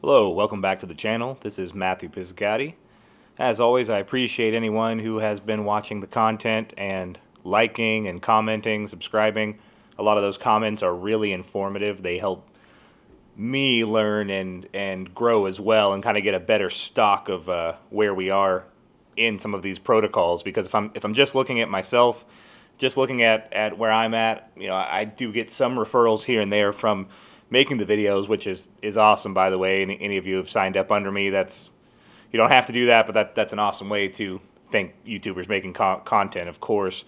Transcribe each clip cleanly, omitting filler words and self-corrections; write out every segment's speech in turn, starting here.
Hello, welcome back to the channel. This is Matthew Pizgatti. As always, I appreciate anyone who has been watching the content and liking and commenting, subscribing. A lot of those comments are really informative. They help me learn and grow as well and kind of get a better stock of where we are in some of these protocols, because if I'm just looking at myself, just looking at where I'm at, I do get some referrals here and there from making the videos, which is awesome, by the way. Any of you have signed up under me, you don't have to do that, but that's an awesome way to thank YouTubers making content, of course.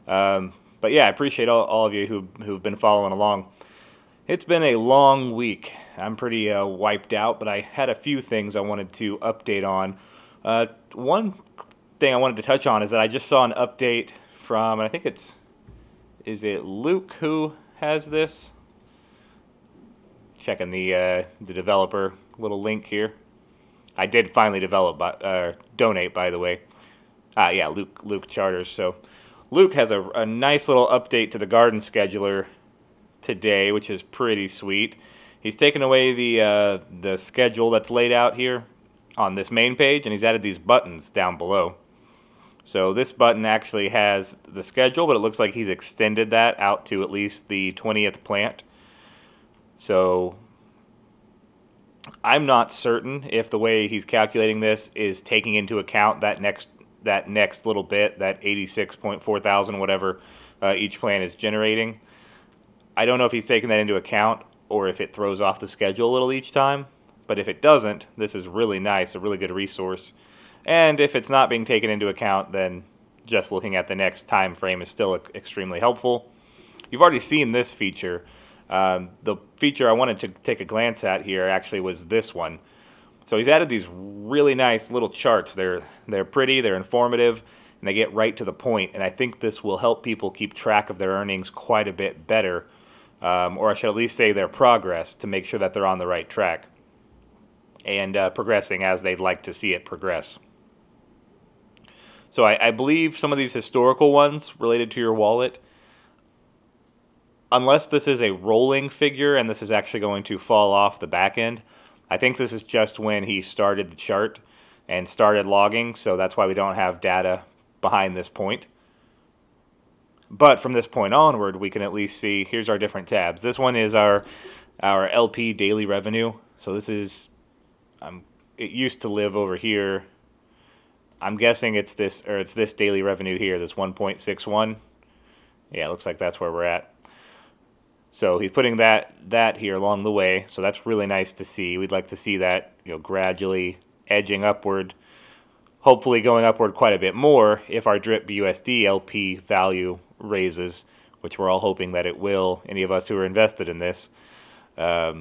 But yeah, I appreciate all of you who've been following along. It's been a long week. I'm pretty wiped out, but I had a few things I wanted to update on. One thing I wanted to touch on is that I just saw an update from, and I think is it Luke who has this? Checking the developer little link here. I did finally donate, by the way. Yeah, Luke Charters. So Luke has a nice little update to the garden scheduler today, which is pretty sweet. He's taken away the schedule that's laid out here on this main page, and he's added these buttons down below. So this button actually has the schedule, but it looks like he's extended that out to at least the 20th plant. So I'm not certain if the way he's calculating this is taking into account that next little bit, that 86.4 thousand, whatever each plant is generating. I don't know if he's taking that into account or if it throws off the schedule a little each time. But if it doesn't, this is really nice, a really good resource. And if it's not being taken into account, then just looking at the next time frame is still extremely helpful. You've already seen this feature. The feature I wanted to take a glance at here actually was this one. So he's added these really nice little charts. They're pretty, they're informative, and they get right to the point. And I think this will help people keep track of their earnings quite a bit better, or I should at least say their progress, to make sure that they're on the right track and progressing as they'd like to see it progress. So I believe some of these historical ones related to your wallet, unless this is a rolling figure and this is actually going to fall off the back end, I think this is just when he started the chart and started logging, so that's why we don't have data behind this point. But from this point onward, we can at least see, here's our different tabs. This one is our LP daily revenue. So this is, it used to live over here. I'm guessing it's this daily revenue here, this 1.61. Yeah, it looks like that's where we're at. So he's putting that here along the way, so that's really nice to see. We'd like to see that, gradually edging upward, hopefully going upward quite a bit more if our DRIP BUSD LP value raises, which we're all hoping that it will, any of us who are invested in this. But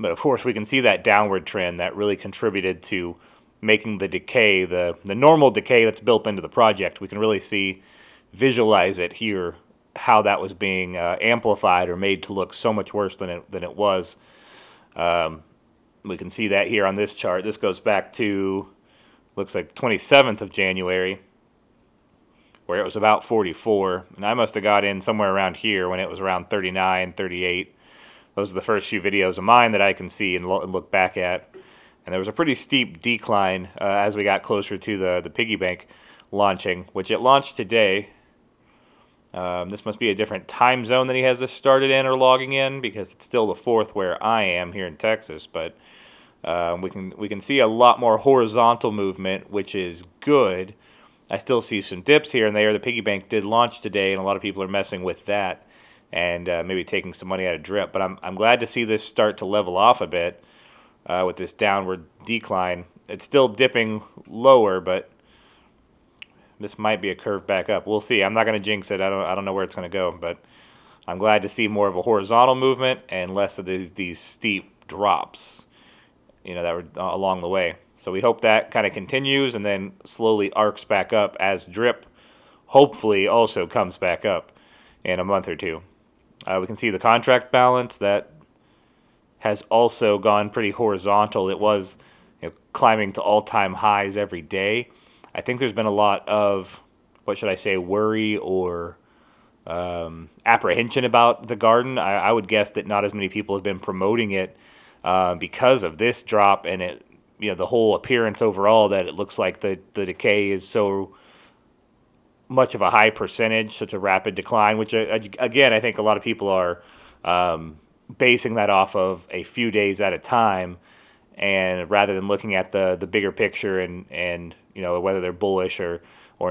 of course we can see that downward trend that really contributed to making the decay, the normal decay that's built into the project. We can really visualize it here, how that was being amplified or made to look so much worse than it was. We can see that here on this chart. This goes back to, looks like 27th of January, where it was about 44. And I must have got in somewhere around here when it was around 39, 38. Those are the first few videos of mine that I can see and look back at. And there was a pretty steep decline as we got closer to the Piggy Bank launching, which it launched today. This must be a different time zone that he has this started in or logging in, because it's still the 4th where I am here in Texas. But we can see a lot more horizontal movement, which is good. I still see some dips here and there. The Piggy Bank did launch today, and a lot of people are messing with that and maybe taking some money out of DRIP. But I'm glad to see this start to level off a bit with this downward decline. It's still dipping lower, but this might be a curve back up. We'll see. I'm not going to jinx it. I don't know where it's going to go, but I'm glad to see more of a horizontal movement and less of these steep drops, that were along the way. So we hope that kind of continues and then slowly arcs back up as DRIP hopefully also comes back up in a month or two. We can see the contract balance that has also gone pretty horizontal. It was climbing to all-time highs every day. I think there's been a lot of, what should I say, worry or apprehension about the garden. I would guess that not as many people have been promoting it because of this drop and it, the whole appearance overall, that it looks like the decay is so much of a high percentage, such a rapid decline, which again, I think a lot of people are basing that off of a few days at a time, and rather than looking at the bigger picture and whether they're bullish or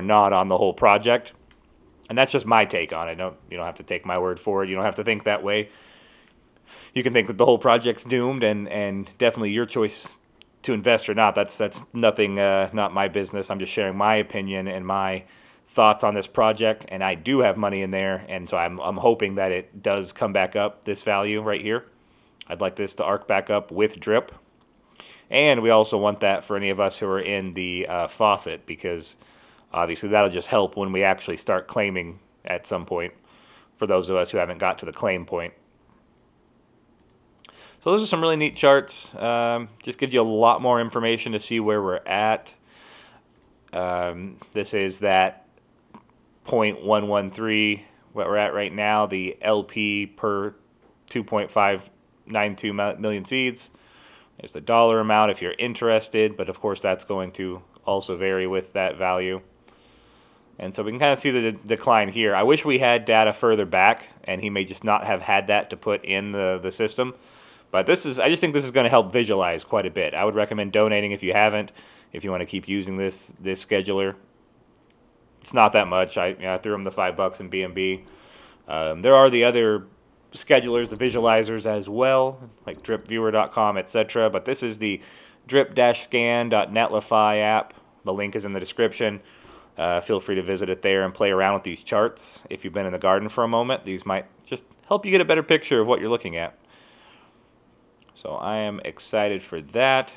not on the whole project. And that's just my take on it. You don't have to take my word for it. You don't have to think that way. You can think that the whole project's doomed, and definitely your choice to invest or not. That's nothing, not my business. I'm just sharing my opinion and my thoughts on this project, and I do have money in there, and so I'm hoping that it does come back up, this value right here. I'd like this to arc back up with DRIP, and we also want that for any of us who are in the faucet, because obviously that'll just help when we actually start claiming at some point, for those of us who haven't got to the claim point. So those are some really neat charts. Just gives you a lot more information to see where we're at. This is that 0.113, what we're at right now, the LP per 2.592 million seeds. There's the dollar amount if you're interested, but of course that's going to also vary with that value. And so we can kind of see the decline here. I wish we had data further back, and he may just not have had that to put in the system. But I just think this is going to help visualize quite a bit. I would recommend donating if you haven't, if you want to keep using this scheduler. It's not that much. I threw him the $5 in BNB. There are the other schedulers, the visualizers as well, like dripviewer.com, etc. But this is the drip-scan.netlify app. The link is in the description. Feel free to visit it there and play around with these charts. If you've been in the garden for a moment, these might just help you get a better picture of what you're looking at. So I am excited for that.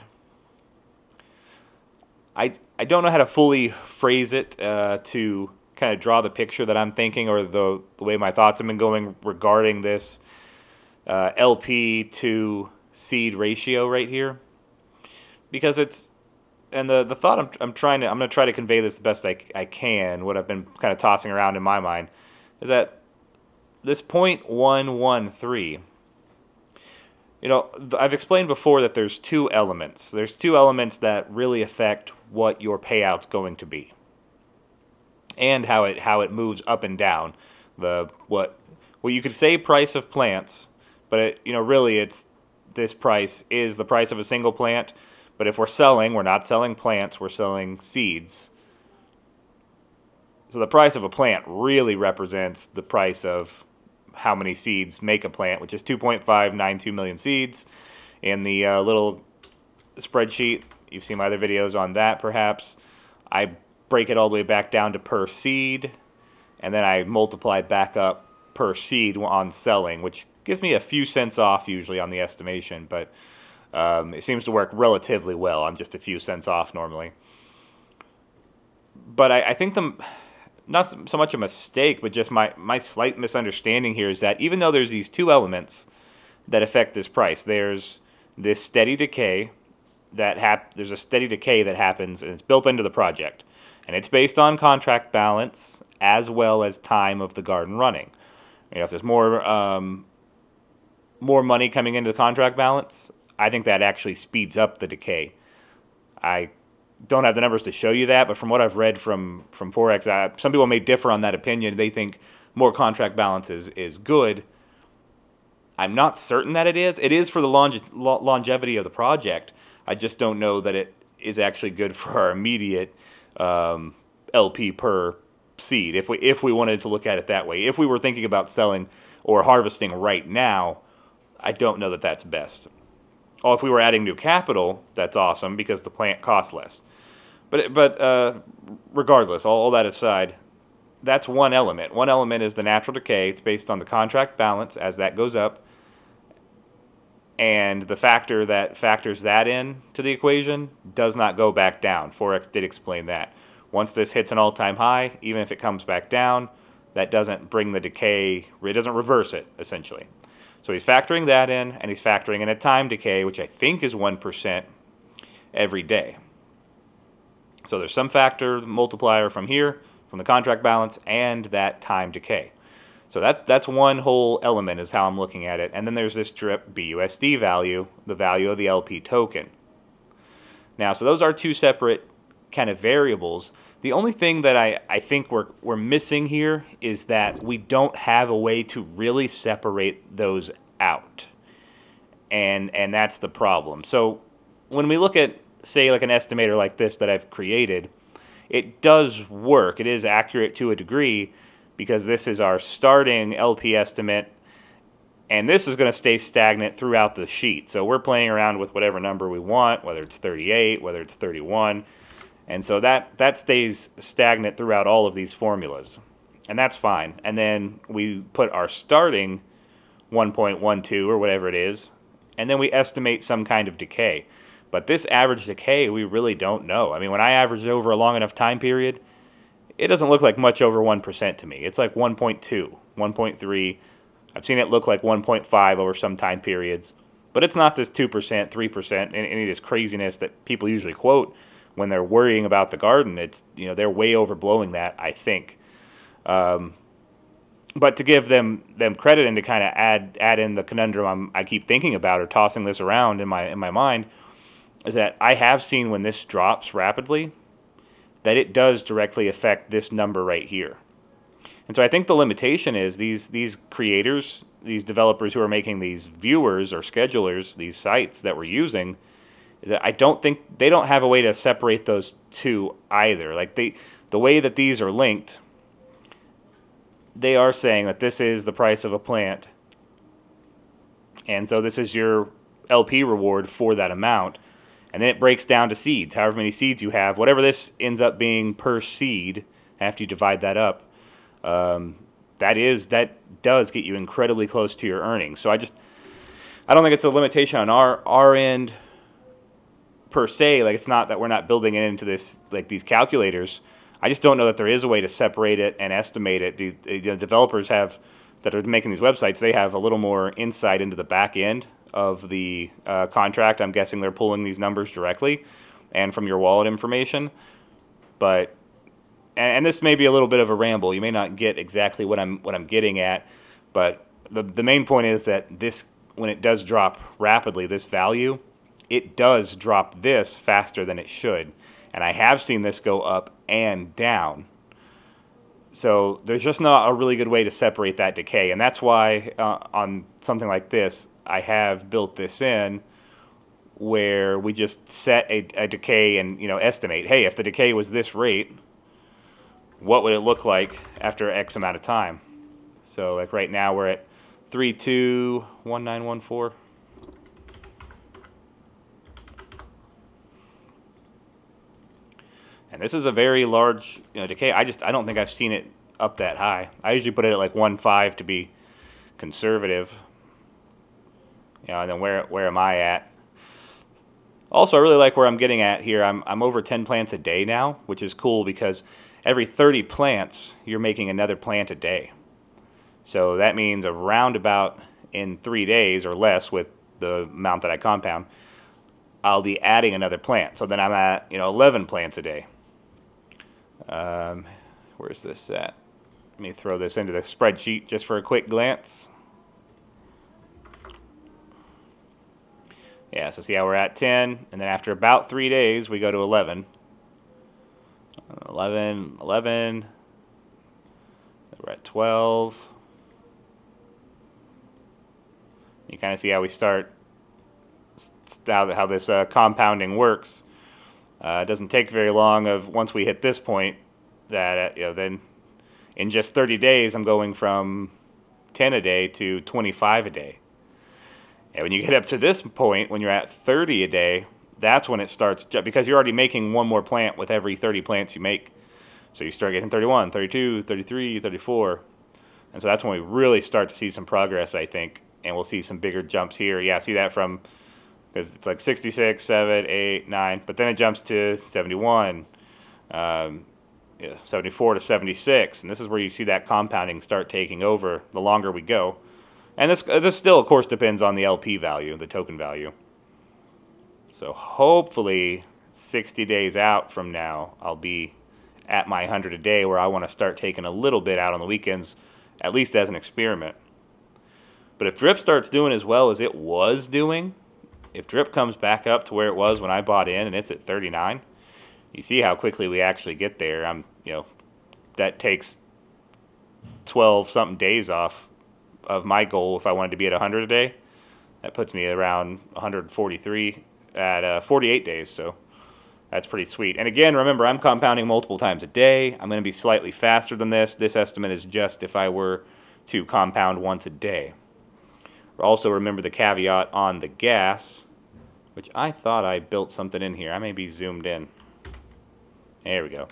I don't know how to fully phrase it to kind of draw the picture that I'm thinking, or the way my thoughts have been going regarding this LP to seed ratio right here, because it's, and the thought I'm going to try to convey this the best I can. What I've been kind of tossing around in my mind is that this 0.113. I've explained before that there's two elements. There's two elements that really affect what your payout's going to be, and how it moves up and down. What you could say price of plants, but really it's this price is the price of a single plant. But if we're not selling plants, we're selling seeds. So the price of a plant really represents the price of how many seeds make a plant, which is 2.592 million seeds. In the little spreadsheet, you've seen my other videos on that perhaps. I break it all the way back down to per seed, and then I multiply back up per seed on selling, which gives me a few cents off usually on the estimation, but it seems to work relatively well. I'm just a few cents off normally. But I think not so much a mistake, but just my slight misunderstanding here is that even though there's these two elements that affect this price, there's this steady decay there's a steady decay that happens, and it's built into the project, and it's based on contract balance as well as time of the garden running. If there's more money coming into the contract balance, I think that actually speeds up the decay. I don't have the numbers to show you that, but from what I've read from Forex, some people may differ on that opinion. They think more contract balance is good. I'm not certain that it is. It is for the longevity of the project. I just don't know that it is actually good for our immediate LP per seed, if we wanted to look at it that way. If we were thinking about selling or harvesting right now, I don't know that that's best. Oh, if we were adding new capital, that's awesome because the plant costs less. But regardless, all that aside, that's one element. One element is the natural decay. It's based on the contract balance as that goes up. And the factor that factors that in to the equation does not go back down. Forex did explain that. Once this hits an all-time high, even if it comes back down, that doesn't bring the decay, it doesn't reverse it, essentially. So he's factoring that in, and he's factoring in a time decay, which I think is 1% every day. So there's some factor multiplier from here, from the contract balance, and that time decay. So that's one whole element is how I'm looking at it. And then there's this DRIP BUSD value, the value of the LP token. Now, so those are two separate kind of variables. The only thing that I think we're missing here is that we don't have a way to really separate those out. And that's the problem. So when we look at, say, like an estimator like this that I've created, it does work. It is accurate to a degree because this is our starting LP estimate, and this is going to stay stagnant throughout the sheet. So we're playing around with whatever number we want, whether it's 38, whether it's 31. And so that stays stagnant throughout all of these formulas. And that's fine. And then we put our starting 1.12 or whatever it is, and then we estimate some kind of decay. But this average decay, we really don't know. I mean, when I average it over a long enough time period, it doesn't look like much over 1% to me. It's like 1.2, 1.3. I've seen it look like 1.5 over some time periods. But it's not this 2%, 3%, and any of this craziness that people usually quote when they're worrying about the garden. It's, you know, they're way overblowing that, I think. But to give them credit and to kind of add in the conundrum I keep thinking about or tossing this around in my mind, is that I have seen when this drops rapidly that it does directly affect this number right here. And so I think the limitation is these creators, these developers who are making these viewers or schedulers, these sites that we're using, is that I don't think they don't have a way to separate those two either. Like the way that these are linked, they are saying that this is the price of a plant, and so this is your LP reward for that amount. And then it breaks down to seeds, however many seeds you have, whatever this ends up being per seed after you divide that up. That does get you incredibly close to your earnings. So I don't think it's a limitation on our end per se. Like, it's not that we're not building it into this, like, these calculators. I just don't know that there is a way to separate it and estimate it. The developers that are making these websites, they have a little more insight into the back end of the contract. I'm guessing they're pulling these numbers directly and from your wallet information. But and this may be a little bit of a ramble. You may not get exactly what I'm getting at, but the main point is that this, when it does drop rapidly, this value, it does drop this faster than it should. And I have seen this go up and down. So there's just not a really good way to separate that decay. And that's why on something like this, I have built this in where we just set a decay and, you know, estimate, hey, if the decay was this rate, what would it look like after X amount of time? So like right now we're at 321914. And this is a very large, you know, decay. I don't think I've seen it up that high. I usually put it at like 1.5 to be conservative. You know, and then where am I at? Also, I really like where I'm getting at here. I'm over 10 plants a day now, which is cool because every 30 plants, you're making another plant a day. So that means around about in 3 days or less with the amount that I compound, I'll be adding another plant. So then I'm at, you know, 11 plants a day. Where's this at? Let me throw this into the spreadsheet just for a quick glance. Yeah, so see how we're at 10, and then after about 3 days, we go to 11. 11, we're at 12. You kind of see how we start, how this compounding works. It doesn't take very long once we hit this point that, you know, then in just 30 days, I'm going from 10 a day to 25 a day. And when you get up to this point, when you're at 30 a day, that's when it starts, because you're already making one more plant with every 30 plants you make. So you start getting 31, 32, 33, 34. And so that's when we really start to see some progress, I think. And we'll see some bigger jumps here. Yeah, see that from, because it's like 66, 7, 8, 9. But then it jumps to 71, 74 to 76. And this is where you see that compounding start taking over the longer we go. And this still, of course, depends on the LP value, the token value. So hopefully 60 days out from now, I'll be at my 100 a day where I want to start taking a little bit out on the weekends at least as an experiment. But if DRIP starts doing as well as it was doing, if DRIP comes back up to where it was when I bought in and it's at 39, you see how quickly we actually get there. That takes 12 something days off of my goal if I wanted to be at 100 a day. That puts me around 143 at 48 days, so that's pretty sweet. And again, remember, I'm compounding multiple times a day. I'm going to be slightly faster than this. This estimate is just if I were to compound once a day. Also remember the caveat on the gas, which I thought I built something in here. I may be zoomed in. There we go.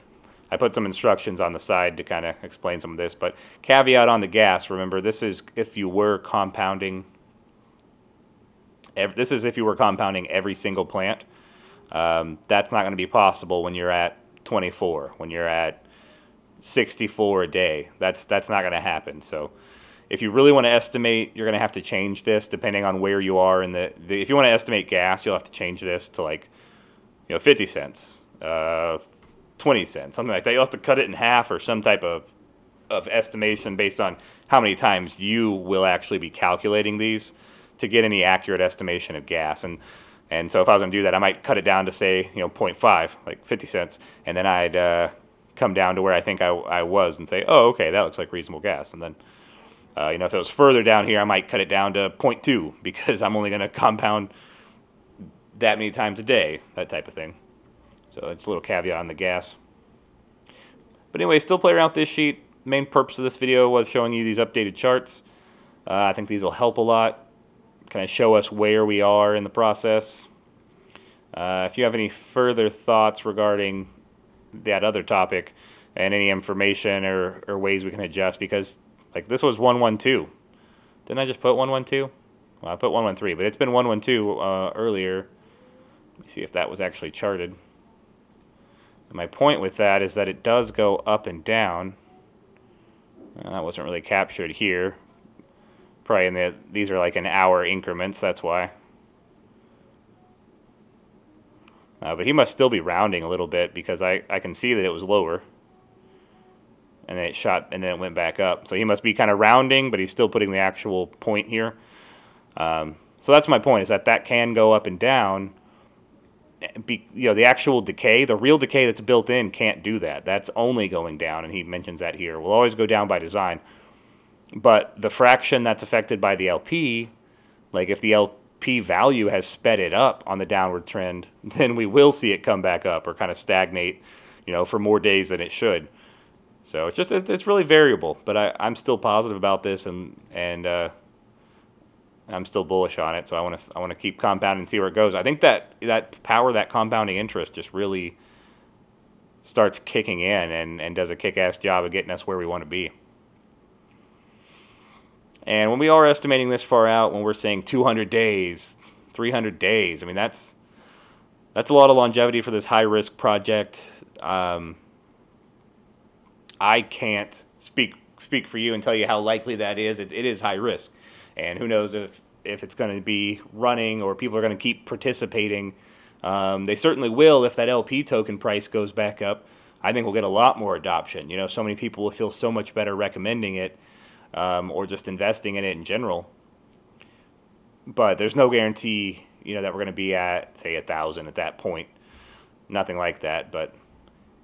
I put some instructions on the side to kind of explain some of this, but caveat on the gas, remember, this is if you were compounding every single plant. That's not going to be possible when you're at 24, when you're at 64 a day. That's not going to happen. So if you really want to estimate, you're going to have to change this depending on where you are in if you want to estimate gas, you'll have to change this to, like, 50 cents, 20 cents, something like that. You'll have to cut it in half or some type of estimation based on how many times you will actually be calculating these to get any accurate estimation of gas. And so if I was going to do that, I might cut it down to, say, 0.5, like 50 cents, and then I'd come down to where I think I was and say, oh, okay, that looks like reasonable gas. And then, if it was further down here, I might cut it down to 0.2 because I'm only going to compound that many times a day, that type of thing. So it's a little caveat on the gas. But anyway, still play around with this sheet. Main purpose of this video was showing you these updated charts. I think these will help a lot, kind of show us where we are in the process. If you have any further thoughts regarding that other topic and any information or ways we can adjust, because like this was 112. Didn't I just put 112? Well, I put 113, but it's been 112 earlier. Let me see if that was actually charted. And my point with that is that it does go up and down. That wasn't really captured here. Probably these are like an hour increments, that's why. But he must still be rounding a little bit because I can see that it was lower. And then it shot and then it went back up. So he must be kind of rounding, but he's still putting the actual point here. So that's my point, is that can go up and down. The actual decay, the real decay that's built in can't do that. That's only going down, and he mentions that here. We'll always go down by design. But the fraction that's affected by the LP, like if the LP value has sped it up on the downward trend, then we will see it come back up or kind of stagnate, for more days than it should. So it's really variable, but I'm still positive about this, and I'm still bullish on it. So I want to keep compounding and see where it goes. I think that compounding interest just really starts kicking in and does a kick-ass job of getting us where we want to be. And when we are estimating this far out, when we're saying 200 days, 300 days, I mean that's a lot of longevity for this high-risk project. I can't speak for you and tell you how likely that is. It is high risk, and who knows if it's going to be running or people are going to keep participating. They certainly will if that LP token price goes back up. I think we'll get a lot more adoption. So many people will feel so much better recommending it or just investing in it in general. But there's no guarantee, that we're going to be at, say, 1,000 at that point. Nothing like that, but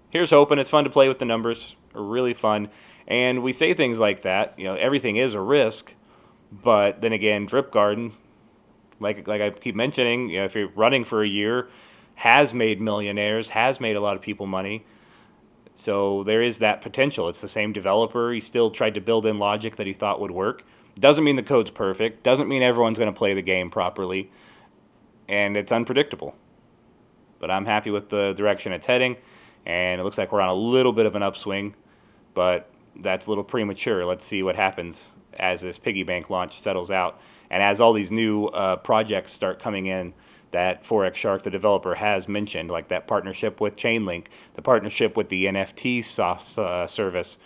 here's hoping. It's fun to play with the numbers. Really fun. And we say things like that, everything is a risk, but then again, DRIP Garden, like I keep mentioning, if you're running for a year, has made millionaires, has made a lot of people money. So there is that potential. It's the same developer. He still tried to build in logic that he thought would work. Doesn't mean the code's perfect. Doesn't mean everyone's going to play the game properly. And it's unpredictable. But I'm happy with the direction it's heading. And it looks like we're on a little bit of an upswing, but that's a little premature. Let's see what happens as this Piggy Bank launch settles out. And as all these new projects start coming in that Forex Shark, the developer, has mentioned, like that partnership with Chainlink, the partnership with the NFT service,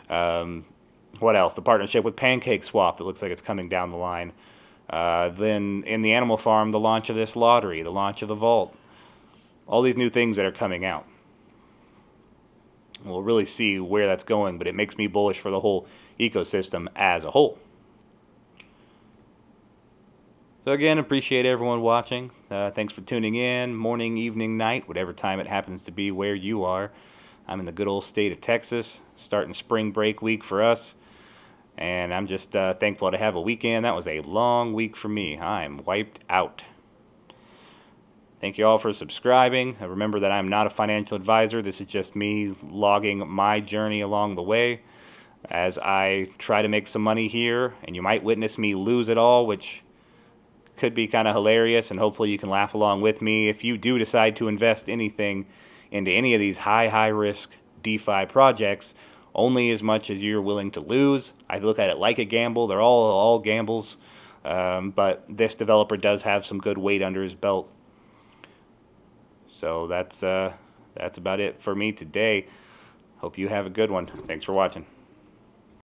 what else? The partnership with PancakeSwap that looks like it's coming down the line. Then in the Animal Farm, the launch of this lottery, the launch of the Vault. All these new things that are coming out. We'll really see where that's going, but it makes me bullish for the whole ecosystem as a whole. So again, appreciate everyone watching. Thanks for tuning in, morning, evening, night, whatever time it happens to be where you are. I'm in the good old state of Texas, starting spring break week for us. And I'm just thankful to have a weekend. That was a long week for me. I'm wiped out. Thank you all for subscribing. Remember that I'm not a financial advisor. This is just me logging my journey along the way as I try to make some money here. And you might witness me lose it all, which could be kind of hilarious, and hopefully you can laugh along with me. If you do decide to invest anything into any of these high risk DeFi projects, only as much as you're willing to lose. I look at it like a gamble. They're all gambles, but this developer does have some good weight under his belt. So that's about it for me today. Hope you have a good one. Thanks for watching.